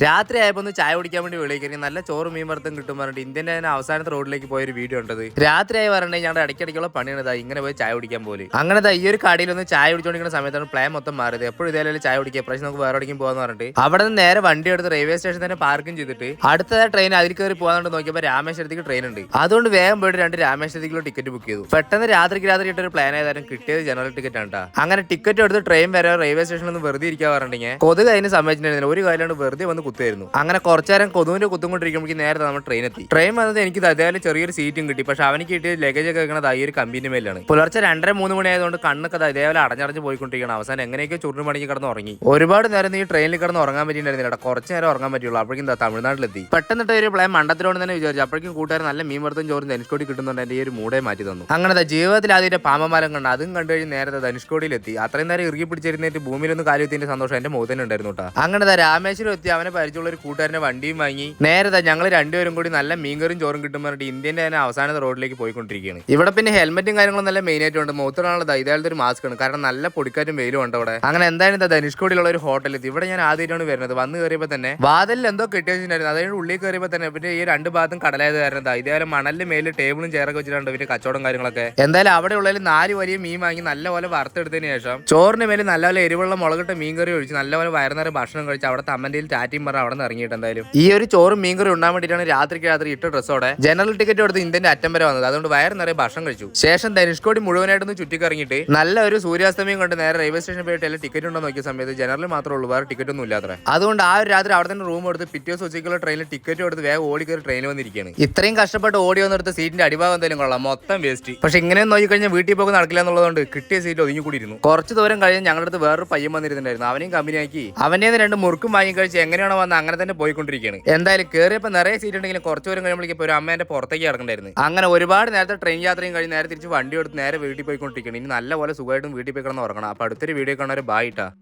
രാത്രി ആയപ്പോൾ ഒന്ന് ചായ കുടിക്കാൻ വേണ്ടി വിളിക്കുന്നത് നല്ല ചോറ് മീൻ വറുത്തും കിട്ടും പറഞ്ഞിട്ട് ഇന്ത്യൻ്റെ തന്നെ അവസാനത്തെ റോഡിലേക്ക് പോയൊരു വീഡിയോ ഉണ്ടത്. രാത്രിയായി പറഞ്ഞിട്ട് ഞങ്ങളുടെ ഇടയ്ക്കിടയ്ക്കുള്ള പണിയാണ് ഇങ്ങനെ പോയി ചായ കുടിക്കാൻ പോലെ. അങ്ങനെ ഈ ഒരു കടയിൽ ഒന്ന് ചായ കുടിച്ചുകൊണ്ടിരിക്കുന്ന സമയത്താണ് പ്ലാൻ മൊത്തം മാറിയത്. എപ്പോഴും ഇതേപോലെ ചായ കുടിക്കുക, പ്രശ്നം നമുക്ക് വേറെ എവിടേക്കും പോകാന്ന് പറഞ്ഞിട്ട് അവിടെ നിന്ന് നേരെ വണ്ടി എടുത്ത് റെയിൽവേ സ്റ്റേഷൻ തന്നെ പാർക്കും ചെയ്തിട്ട് അടുത്ത ട്രെയിൻ അതിൽ കയറി പോകാൻ നോക്കിയപ്പോൾ രാമേശ്വരത്തേക്ക് ട്രെയിൻ ഉണ്ട്. അതുകൊണ്ട് വേഗം പോയിട്ട് രണ്ട് രാമേശ്വരത്തേക്കുള്ള ടിക്കറ്റ് ബുക്ക് ചെയ്തു. പെട്ടെന്ന് രാത്രി ഇട്ട ഒരു പ്ലാൻ ആയതാരും കിട്ടിയത് ജനറൽ ടിക്കറ്റ് ആണ്. അങ്ങനെ ടിക്കറ്റ് എടുത്ത് ട്രെയിൻ വരെ റെയിൽവേ സ്റ്റേഷനിൽ നിന്ന് വെറുതെ ഇരിക്കാൻ പറഞ്ഞിട്ടുണ്ടെങ്കിൽ കൊതുക് അതിന് സംബന്ധിച്ചിട്ടുണ്ടായിരുന്നില്ല. ഒരു കാര്യം വെറുതെ വന്ന് കുത്തായിരുന്നു. അങ്ങനെ കുറച്ചു നേരം കൊതുവിന്റെ കുത്തും കൊണ്ടിരിക്കുമ്പോൾ നേരത്തെ നമ്മൾ ട്രെയിൻ എത്തി. ട്രെയിൻ വന്നത് എനിക്ക് അതേപോലെ ചെറിയൊരു സീറ്റും കിട്ടി. പക്ഷെ അവനിക്ക് കിട്ടിയ ലഗേജ് ഒക്കെ വെക്കണത് ഈ ഒരു കമ്പിന്റെ മേലാണ്. പുലർച്ചെ 2:30-3 മണി ആയതുകൊണ്ട് കണ്ണൊക്കെ അതേപോലെ അടഞ്ഞടഞ്ഞ് പോയിക്കൊണ്ടിരിക്കണം. അവസാനം എങ്ങനെയൊക്കെ ചുരുണ് പണിക്ക് കിടന്ന് ഉറങ്ങി. ഒരുപാട് നേരം ഈ ട്രെയിനിൽ കിടന്ന് ഉറങ്ങാൻ പറ്റിയിട്ടുണ്ടായിരുന്നില്ല. കുറച്ച് നേരം ഉറങ്ങാൻ പറ്റുള്ളൂ. അപ്പോഴേക്കും തമിഴ്നാട്ടിലെത്തി. പെട്ടെന്നിട്ട് ഒരു പ്ലാൻ മണ്ടത്തിലോട് തന്നെ വിചാരിച്ചു. അപ്പോഴേക്കും കൂട്ടുകാരൻ നല്ല മീൻ വറുത്തും ചോറും ധനുഷ്കോടി കിട്ടുന്നുണ്ട്. എന്റെ ഈ ഒരു മൂടെ മാറ്റി തന്നു. അങ്ങനെ ജീവിതത്തിൽ ആദ്യം പാമ്പന്മാരം കണ്ട് അതും കണ്ടു കഴിഞ്ഞ് നേരത്തെ ധനുഷ്കോടിയിലെത്തി. അത്രയും നേരം ഇറുകി പിടിച്ചിരുന്നിട്ട് ഭൂമിയിലൊന്ന് കാലുത്തിന്റെ സന്തോഷം എന്റെ മുഖത്തിന് ഉണ്ടായിരുന്നു കേട്ടോ. അങ്ങനെ രാമേശ്വരം എത്തി. അവനെ പരിചയമുള്ള ഒരു കൂട്ടുകാരന്റെ വണ്ടിയും വാങ്ങി നേരെ ഞങ്ങൾ രണ്ടുപേരും കൂടി നല്ല മീൻകറും ചോറും കിട്ടും പറഞ്ഞിട്ട് ഇന്ത്യന്റെ തന്നെ അവസാനത്തെ റോഡിലേക്ക് പോയിക്കൊണ്ടിരിക്കുകയാണ്. ഇവിടെ പിന്നെ ഹെൽമെറ്റും കാര്യങ്ങളും നല്ല മെയിൻ ആയിട്ടുണ്ട്. മുഖത്തിനുള്ള ഇതായാലത്തെ ഒരു മാസ്ക് ആണ്. കാരണം നല്ല പൊടിക്കാറ്റും വെയിലും ഉണ്ട് അവിടെ. അങ്ങനെ എന്തായാലും ധനുഷ്കോടിയിലുള്ള ഒരു ഹോട്ടലിൽ ഇവിടെ ഞാൻ ആദ്യമായിട്ടാണ് വരുന്നത്. വന്ന് കയറിയപ്പോൾ തന്നെ വാതിലിൽ എന്തോ കെട്ടി വെച്ചിട്ടുണ്ടായിരുന്നു. അതായത് ഉള്ളിൽ കയറിയപ്പോൾ തന്നെ പിന്നെ ഈ രണ്ട് ഭാഗത്തും കടലായത് കാരണം ഇതേപോലെ മണലിന്റെ മേലിൽ ടേബിളും ചെയറൊക്കെ വെച്ചിട്ടുണ്ട്. പിന്നെ കച്ചവടം കാര്യങ്ങളൊക്കെ. എന്തായാലും അവിടെ ഉള്ളതിൽ 4 വലിയ മീൻ വാങ്ങി നല്ലപോലെ വറുത്തെടുത്തതിന് ശേഷം ചോറിന് മേലിൽ നല്ലപോലെ എരിവുള്ള മുളകിട്ട മീൻ കറി ഒഴിച്ച് നല്ലപോലെ വയറുന്നേരം ഭക്ഷണം കഴിച്ച് അവിടെ അമ്മന്റെയിൽ ടാറ്റിയും പറഞ്ഞ് അവിടെ നിന്ന് ഇറങ്ങിയിട്ട് എന്തായാലും ഈ ഒരു ചോറും മീൻ കറി ഉണ്ടാൻ വേണ്ടിയിട്ടാണ് രാത്രി ഇട്ട ഡ്രസ്സോടെ ജനറൽ ടിക്കറ്റ് എടുത്ത് ഇന്ത്യന്റെ അറ്റം വരെ വന്നത്. അതുകൊണ്ട് വയറ് നിറയെ ഭക്ഷണം കഴിച്ചു. ശേഷം ധനുഷ്കോടി മുഴുവനായിട്ടൊന്ന് ചുറ്റിക്കറങ്ങിയിട്ട് നല്ല ഒരു സൂര്യാസ്തമയം കൊണ്ട് നേരെ റെയിൽവേ സ്റ്റേഷനിൽ പോയിട്ട് എല്ലാം ടിക്കറ്റ് ഉണ്ടോ നോക്കിയ സമയത്ത് ജനറൽ മാത്രമേ ഉള്ളൂ, വേറെ ടിക്കറ്റ് ഒന്നും ഇല്ലാത്ര. അതുകൊണ്ട് ആ ഒരു രാത്രി അവിടെ തന്നെ റൂം എടുത്ത് പിറ്റേ ദിവസം ഉച്ചയ്ക്കുള്ള ട്രെയിനിൽ ടിക്കറ്റ് എടുത്ത് വേഗം ഓടിക്കറി ട്രെയിനിൽ വന്നിരിക്കുകയാണ്. ഇത്രയും കഷ്ടപ്പെട്ട് ഓടി വന്നെടുത്ത് സീറ്റിന്റെ അടിഭാഗം എന്തായാലും കൊള്ളാം, മൊത്തം വേസ്റ്റ്. പക്ഷെ ഇങ്ങനെ നോക്കിക്കഴിഞ്ഞാൽ വീട്ടിൽ പോയി നടക്കില്ല എന്നുള്ളതുകൊണ്ട് കിട്ടിയ സീറ്റ് ഒതുങ്ങി കൂടിയിരുന്നു. കുറച്ച് ദൂരം കഴിഞ്ഞ് ഞങ്ങളുടെ അടുത്ത് വേറൊരു പയ്യൻ വന്നിരുന്നുണ്ടായിരുന്നു. അവനെയും കമ്പനിയാക്കി അവനെ 2 മുറുക്കും വാങ്ങി കഴിച്ച് എങ്ങനെയാണോ വന്ന് അങ്ങനെ തന്നെ പോയിക്കൊണ്ടിരിക്കുകയാണ്. എന്തായാലും കയറിയപ്പോൾ നിറയെ സീറ്റ് ഉണ്ടെങ്കിലും കുറച്ച് ദൂരം കഴിയുമ്പോഴേക്കും ഒരു അമ്മേന്റെ പുറത്തേക്ക് കിടക്കണ്ടായിരുന്നു. അങ്ങനെ ഒരുപാട് നേരത്തെ ട്രെയിൻ യാത്രയും കഴിഞ്ഞ് നേരെ തിരിച്ച് വണ്ടി എടുത്ത് നേരെ വീട്ടിൽ പോയിക്കൊണ്ടിരിക്കുകയാണ്. ഇനി നല്ലപോലെ സുഖമായിട്ടും വീട്ടിൽ പോയി കിടന്ന് ഉറങ്ങണം. അപ്പോൾ അടുത്തൊരു വീഡിയോ കാണാൻ ബൈ ട്ടാ.